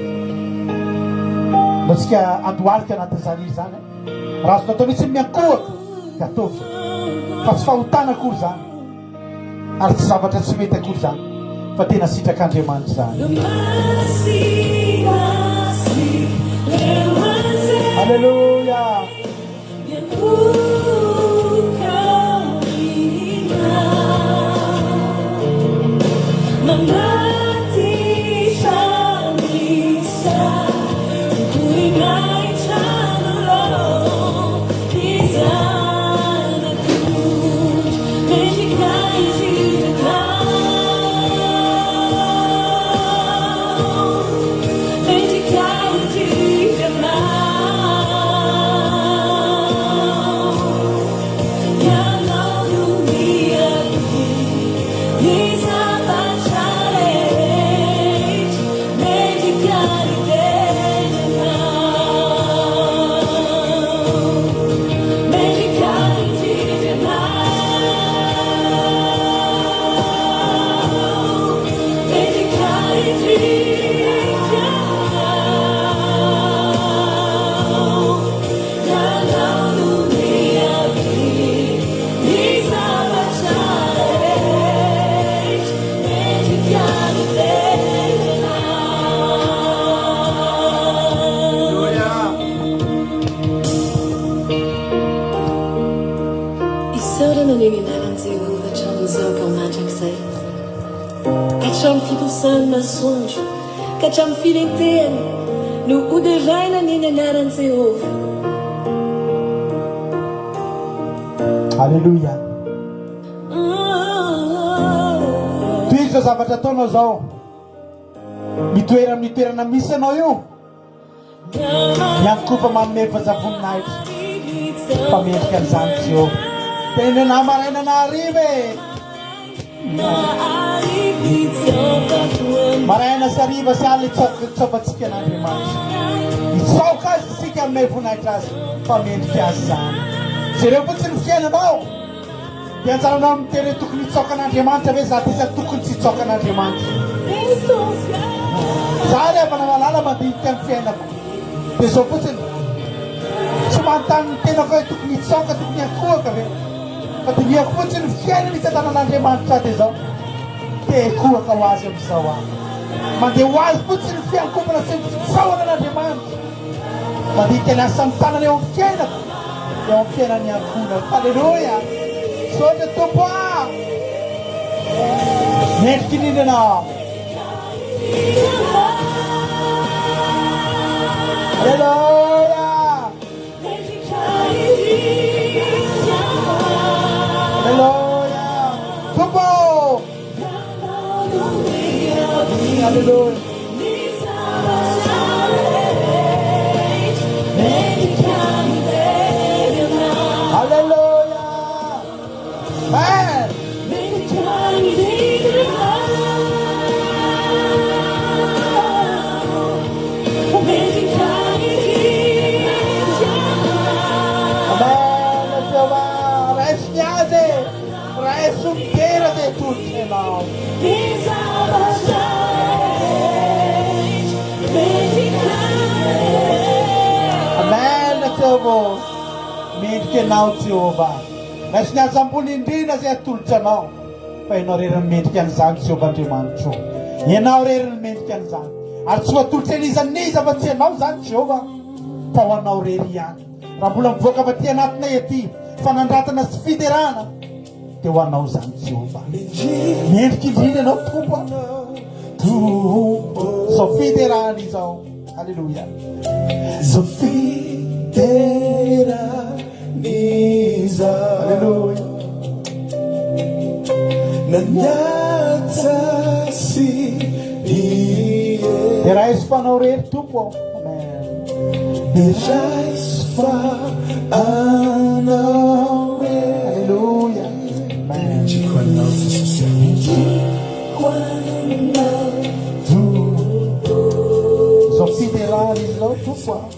mba tsika andoarika anatin'izany izy zany raha azo natao mihitsy miankohaka dia ataovy fa tsy fahotana akory zany ary tsy zavatra tsy mety akory zany fa tena sitrak'Andriamanitra zany Alleluia masoandro ka hatramin'ny filentehany no oderaina ny anaran'i Jehovah. Alleluia. Toy izao zavatra ataonao zao mitoerana toerana misy anao io miankofa manome fahazavoninahitra fa mendrika an'izany Jehova tena na maraina na hariva maraina sy hariva sy alina itsofantsika an'Andriamanitra itsaoka azy isika aminay voninahitra azy fa mendrika azy zany zareo fotsiny fiainanao dia anjaranao miteny tokony hitsaoka an'Andriamanitra ve za ty za tokony tsy hitsaoka an'Andriamanitra za le avana malala mandinika ny fiainako dia zao fotsiny tsy manontany ny tenako hoe tokony hitsaoka tokony akohaka ve fa dia miako fotsiny fiainana hitantanan'Andriamanitra dia zao dia akohaka ho azy amin'izao ahy mandeha ho azy fotsiny fiankomana sy fitsaoana an'Andriamanitra mandinika ny asa mitanana eo amin'ny fiainako eo amin'ny fiainany ankonako. Alleluia. Sote tompo mendrika indrindra anao. Alleluia. Alleluia. Tompo. Alleluia. Alleluia. Amen. Supera de tutti now. Amen, Jehovah. Mendrika anao Jehovah. Raisy ny azam-boly indrindra zay atolotra anao. Fa ianao reriny mendrika an'izany Jehovah Andriamanitra. Ianao reriny mendrika an'izany. Ary tsy atolotra an'izaniza fa tsy ianao zany Jehovah. Fa ho anao rery ihany. Raha mbola mivoaka fa ty anatinay aty fanandratana sy fiderana. Dia ho anao zany Jehovah. Mendrika indrindra anao tompo. Zao fiderana izao. Alleluia. Zao fiderana izao. Alleluia. Naniata si dia raha izy fanao rery tompo. Amen. Alléluia. Sono fidélari l'autre fois.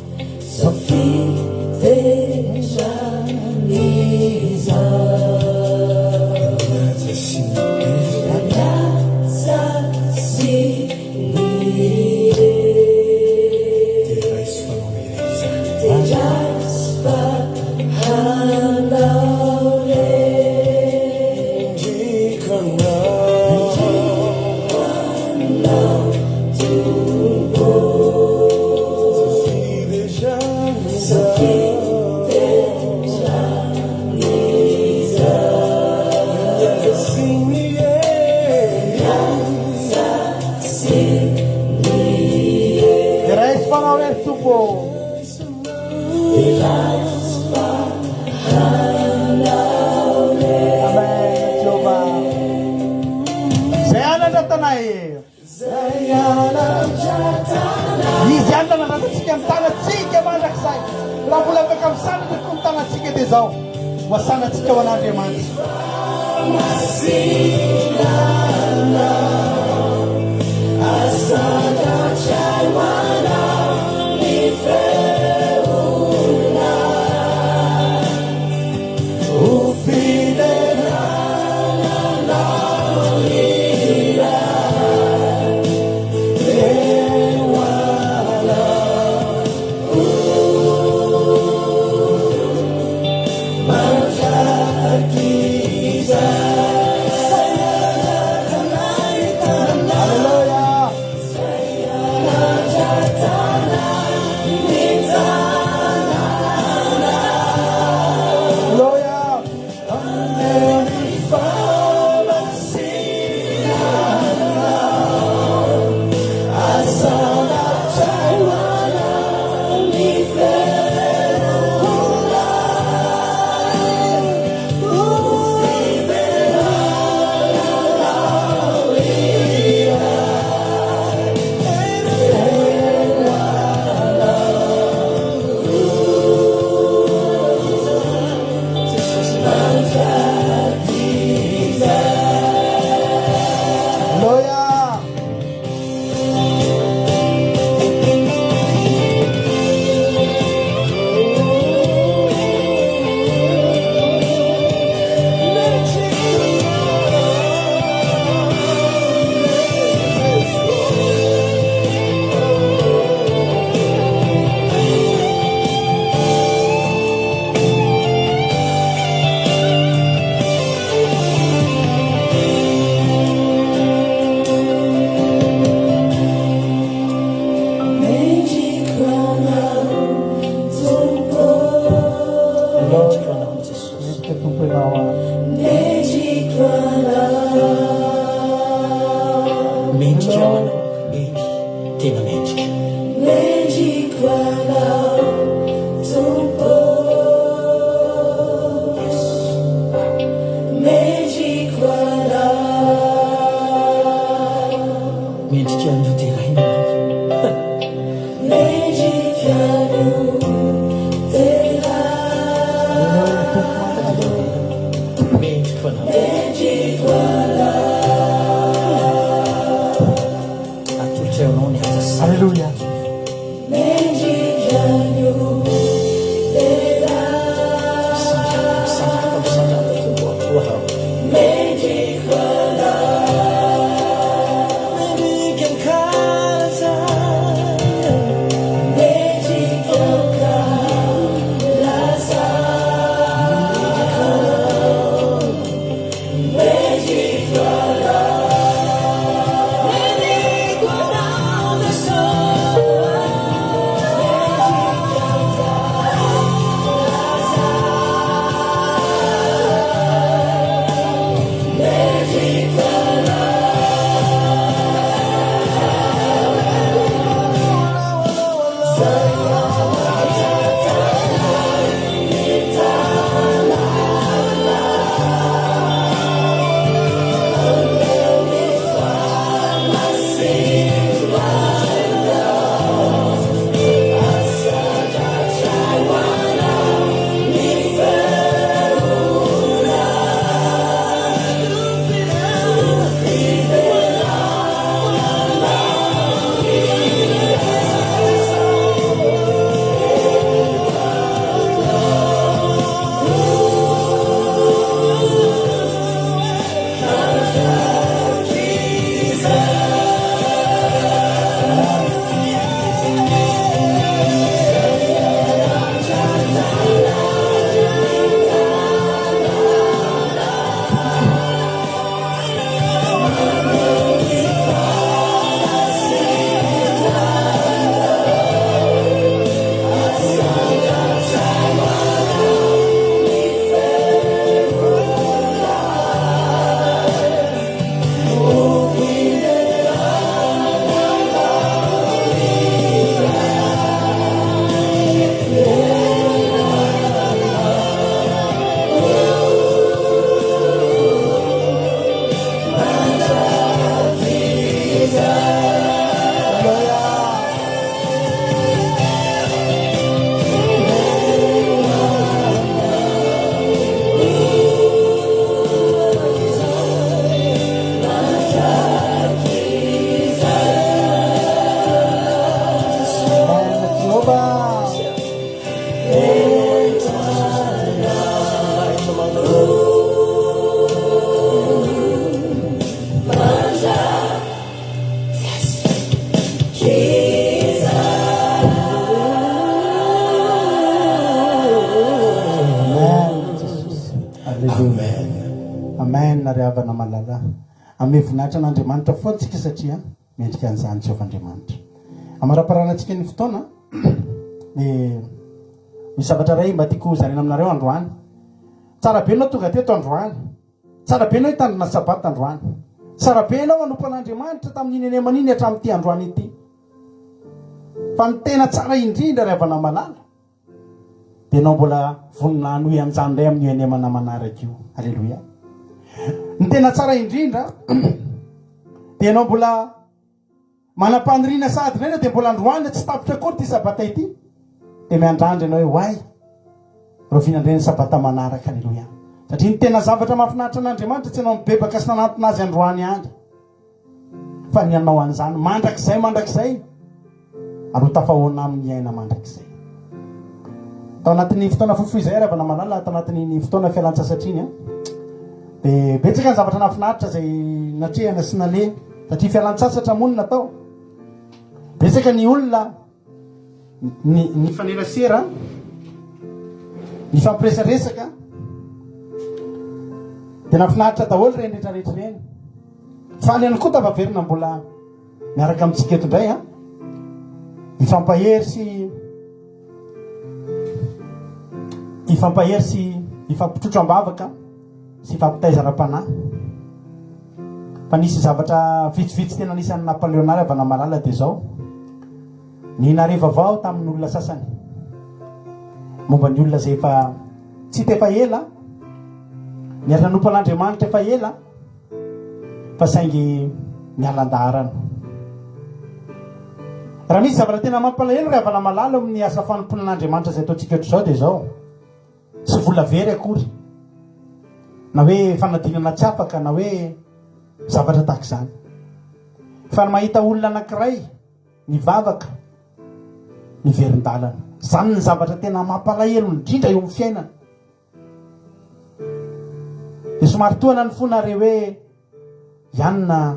Izy andra nanatatsika amin'ny tanatsika mandrakizay raha mbola afaka misanatra toy ny tanatsika dia zao hoasanatsika ho an'Andriamanitra. Alléluia. amen nariavana malala ame voninahitra an'Andriamanitra fotsika satria mendrika an'izany Jehovah'Andriamanitra amaraparanantsika ny fotoana misy zavatra ray mba tiako zarena aminareo androany tsara be anao tonga teto androany tsara be anao hitandrina sabata androany tsara be anao manompo an'Andriamanitra tamin'iny eny aman'iny hatramin'ity androany ity fa ny tena tsara indrindra ry havana malala dia anao mbola voninahiny hoe anjany ray amin'io eny amana manaraka io alleloia ny tena tsara indrindra dia anao mbola manam-paniriana sady rena dia mbola androany tsy tapitra akory ty sabata ity dia miandrandry ianao hoe hoay rovinandreny sabata manaraka alleloia satria ny tena zavatra mahafinaritra an'Andriamanitra tsy anao mibebaka sy nanantona azy androany andry fa ny anao an'izany mandrakizay ary ho tafahoana amin'ny aina mandrakizay tao anatin'ny fotoana fofoy izay ravana malala tao anatin'ny fotoana fialan-tsasatriny dia betsaka ny zavatra nafinaritra zay natrehana sy nale satria fialan-tsasatra monina tao betsaka ny olona ny fanerasera ny fampiresaresaka dia nafinaritra daholo reny rehetrarehetra reny faly ihany koa tafaverina mbola miaraka amintsika eto indray ifampahery sy ifampitrotro ambavaka sy ifampitaizana-panahy fa nisy zavatra vitsivitsy tena nisan'ny Napoleonary avana malala dia zao ny nareva avao tamin'ny olona sasany momba ny olona zay efa tsy tefa ela niary nanompo an'Andriamanitra efa ela fa saingy mialan-daharana raha misy zavatra tena mampalahelo ry havana malala amin'ny asa fanompona an'Andriamanitra zay ataontsika eto zao dia zao tsy vola very akory na hoe fanadinana tsy afaka na hoe zavatra tahaka izany fa ny mahita olona anankiray nivavaka ny verin-dalana zany ny zavatra tena mampalahelo indrindra eo amin'ny fiainana dia somary toana ny fona re hoe ianona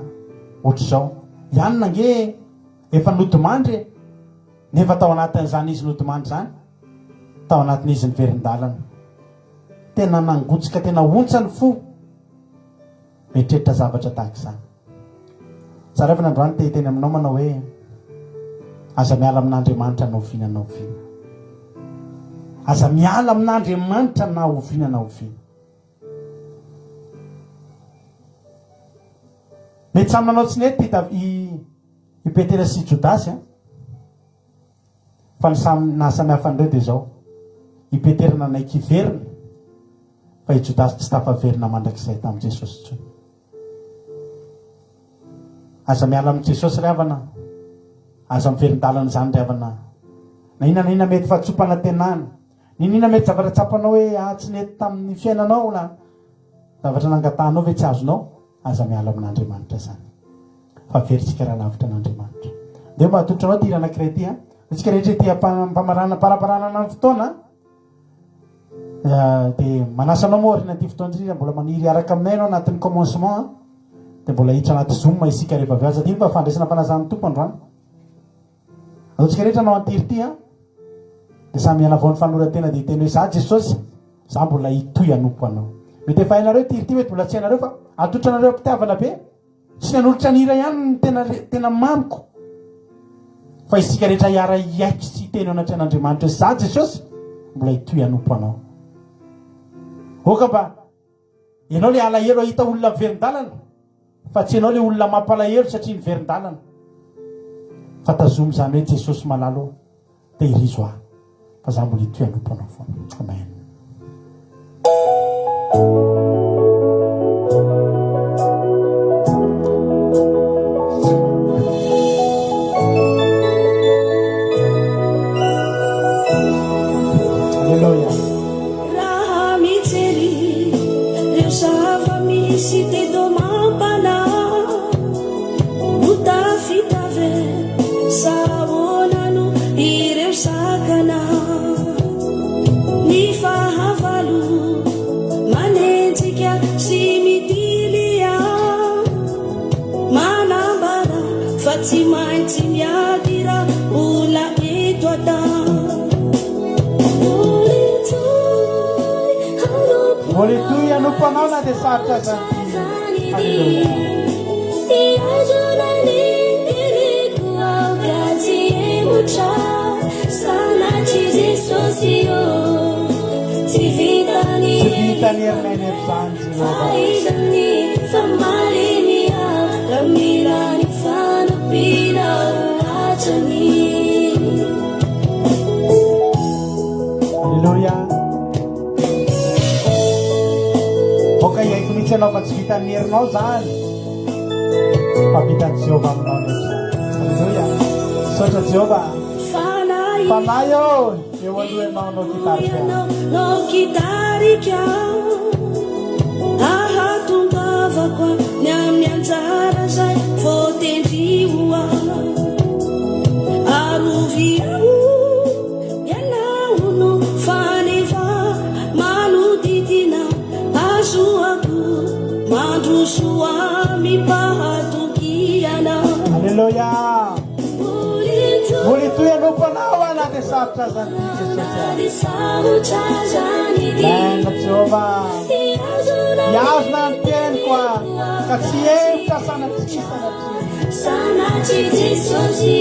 ohatr'izao ianona nge efa nodomandry nefa tao anatin'izany izy nodomandry zany tao anatin'izy ny verin-dalana tena nangotsika tena ontsany fo mieritreritra zavatra tahaka izany tsara efa nandroany teny aminao manao hoe aza miala amin'Andriamanitra na oviana na oviana aza miala amin'Andriamanitra na oviana na oviana mety samy nanao tsy nety i Petera sy Jodasy fa ny nahasamihafa an'ireo dia zao i Petera nanaiky verina fa i Jodasy tsy tafaverina mandrakizay tamin'i Jesosy tsony aza miala amin'i Jesosy ry havana aza miverin-dalana izany ry havana na inona mety fahatsopana tenany ninona mety zavatra tsapanao hoe tsy nety tamin'ny fiainanao na zavatra nangatanao ve tsy azonao aza miala amin'Andriamanitra zany fa veritsika raha lavitra an'Andriamanitra dia mahatotra anao ty iranankiray ty tsika rehetra ty paraparanana ny fotoana dia manasanao moa rina ty fotoana indrindra mbola maniry araka aminay anao anatin'ny commencement dia mbola hiditra anaty zoom isika rehefa avy azy ty fa fandraisana fanazan'ny tompo androany ataontsika rehetra anao antiry ty dia samy mianavao ny fanoratena dia teny hoe za Jesosy za mbola hitoy anompo anao mety efa hainareo tiry ty mety mbola tsy hainareo fa atotra anareo mpitiavana be sy nanolotra nira ihany tena mamiko fa isika rehetra hiara iaiky sy teny anaty an'Andriamanitra hoe za Jesosy mbola hitoy anompo anao oka mba ianao le alahelo ahita olona verin-dalana fa tsy ianao le olona mampalahelo satria ny verin-dalana fa tazomy zany hoe Jesosy malalo dia irizo aho fa za mbola hitoy anompo anao foana amen. fa tsy maintsy miady raha mbola eto voletoy anompanao na dia sarotra zany tsy vitany herinay zany Alleluia. Boka iaiko mihitsy anao fa tsy vitany herinao zany fa vitany Jehova aminao ndraiky. Alleluia. Sotra Jehova. Fanahy eo eo alohanao no kitarika ahatongavako ny amin'ny anjara zay voatendrioa aroviao ialaono faneva manodidina azoako mandrosoa mipahatokiana. Alleluia. Voletoy anompanao ana dia sarotra zany Maina Jehova. Iazona ny teniko ka tsy hevitra sanatsy Jesosy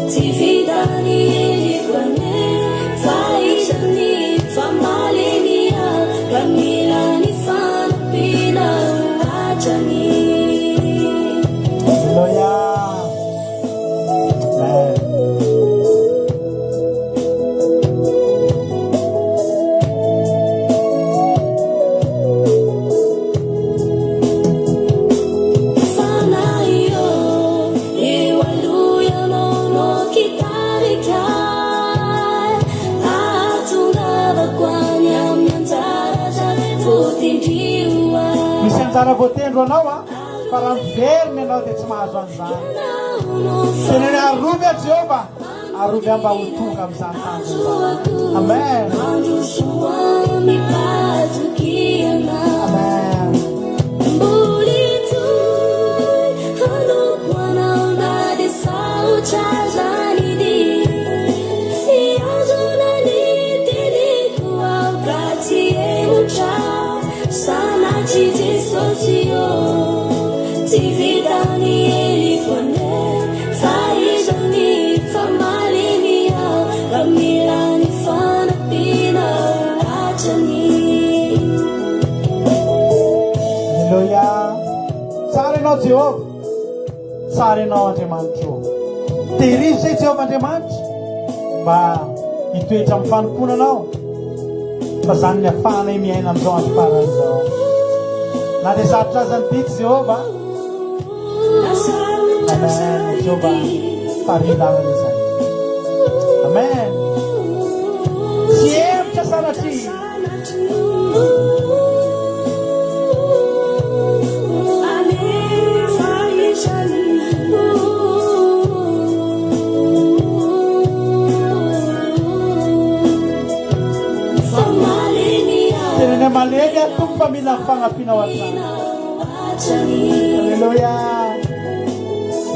tsy vitany erikoane fa izany famaleny ka mila ny fanampiana hatrany. Alleluia. Misy anjara voatendro anao fa raha miverina ianao dia tsy mahazo an'izany. Teneny arovy a Jehova, arovy mba ho tonga amin'izany tany. Amen. Amen. Tsy vitany erikoane fa izany famaleny ka mila ny fanampiana hatrany. Alleluia. Tsara ianao Jehova, tsara ianao Andriamanitra eo. Tehirizo zay Jehova Andriamanitra mba hitoetra amin'ny fanompoana anao fa zany ny ahafahanay miaina amin'izao andro faran'izao. Na dia sarotra aza ny tiky Jehova. Amen. Jehova faharilana izay. Amen. Tsy hevitra sanatry. Tenene maleny atompo fa mila fanampiana ao an-trano. Alleluia.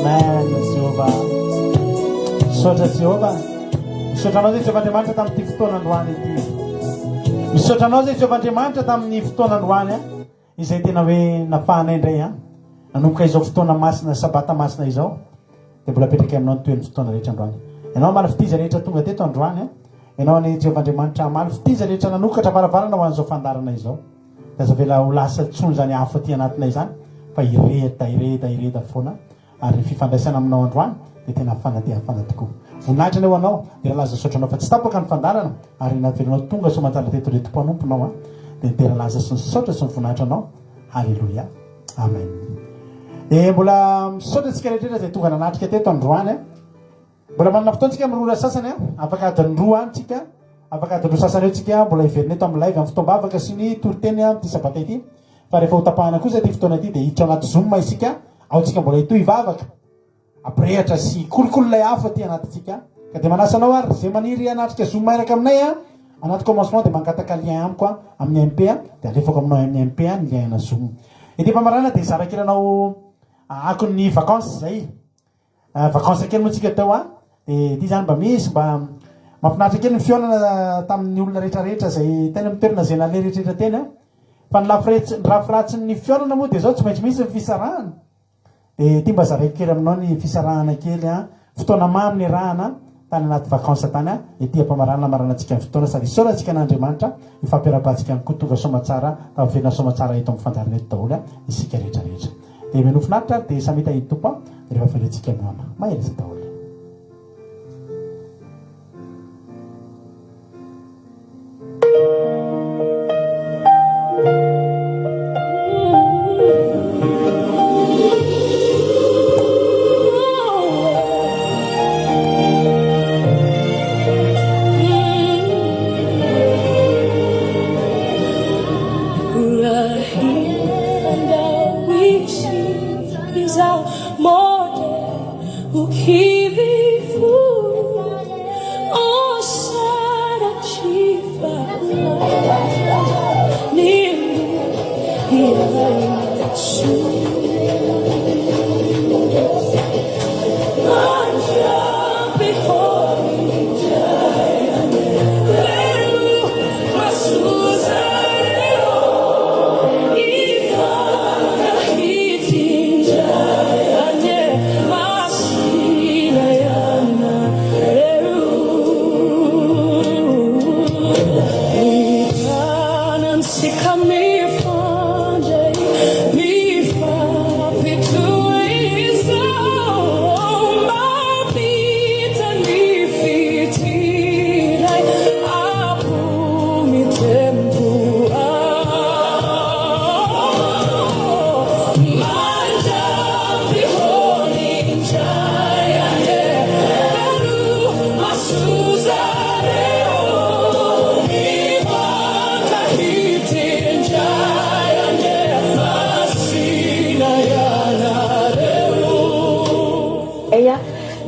Amen. Jehova. Misaotra Jehova. Misaotranao zay Jehova Andriamanitra tamin'ity fotoana androany ity. Misaotranao zay Jehova Andriamanitra tamin'ny fotoana androany izay tena hoe nafahanay indray nanomboka izao fotoana masina sabata masina izao dia mbola apetraka aminao ny toen'ny fotoana rehetra androany. Ianao maly fitiza rehetra tonga teto androany ianao ny Jehova Andriamanitra maly fitiza rehetra nanokatra varavarana ho an'izao fandarana izao. Aza vela ho lasa tsony zany afo aty anatinay zany fa ireta foana ary fifandraisana aminao androany dia tena fanadihafana tokoa. Voninahitra anao anao dia laza saotranao fa tsy tapaka ny fandarana ary navelanao tonga somanjala teto reto mpanomponao dia tena laza sy ny saotra sy ny voninahitra anao. Halleluia. Amen. Mbola misaotra antsika rehetra zay tonga nanatrika teto androany mbola manana fotoantsika mirora sasany afaka adiny roa antsika afaka adiny roa sasany eo tsika mbola hiverina eto amin'ny live amin'ny fotoam-bavaka sy ny toriteny ty sabata ity fa rehefa hotapahana kosa ty fotoana ity dia hiditra anaty zoom isika ao tsika mbola hitoy hivavaka ampirehatra sy kolokololay hafa ty anatytsika ka dia manasanao ary zay maniry anatrika zoom mairaka aminay anaty commencement dia mangataka lien amiko amin'ny MP dia alefako aminao amin'ny MP ny lien na zoom ity mpamarana dia zarakiranao akon'ny vacances zay vacances kely moa tsika tao de ty zany mba misy mba mahafinaritra kely ny fionana tamin'ny olona rehetrarehetra zay tena mitoerana zay nale rehetrarehetra tena fa ny rafiratsiny fionana moa de zao tsy maintsy misy ny fisarahana de ty mba zaraiko kely aminao ny fisarahana kely fotoana mamy ny rahana tany anaty vacances tany ety ampamarana maranantsika ny fotoana sady isaorantsika n'Andriamanitra ifampiarabantsika ny kotonga somatsara tavena somatsara eto amin'ny fandarina eto daholo isika rehetrarehetra de menofinaritra de samita hity tompo rehefa ferentsika miama mahereza daholo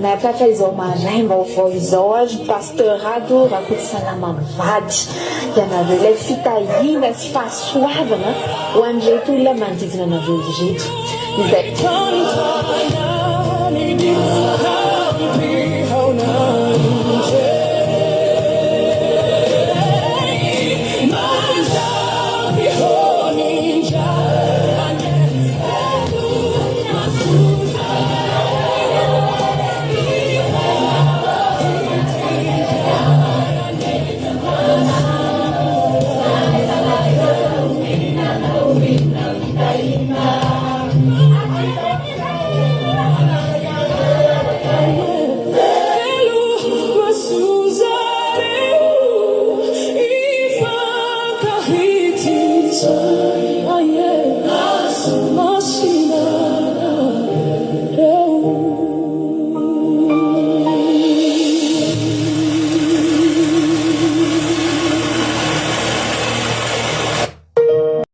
Nataka izao maray vaovao izao azy pasteurado rakoto sanamavady ianareo ilay fitahiana sy fahasoavana ho an'ireto olona manodidina anareo ireto izay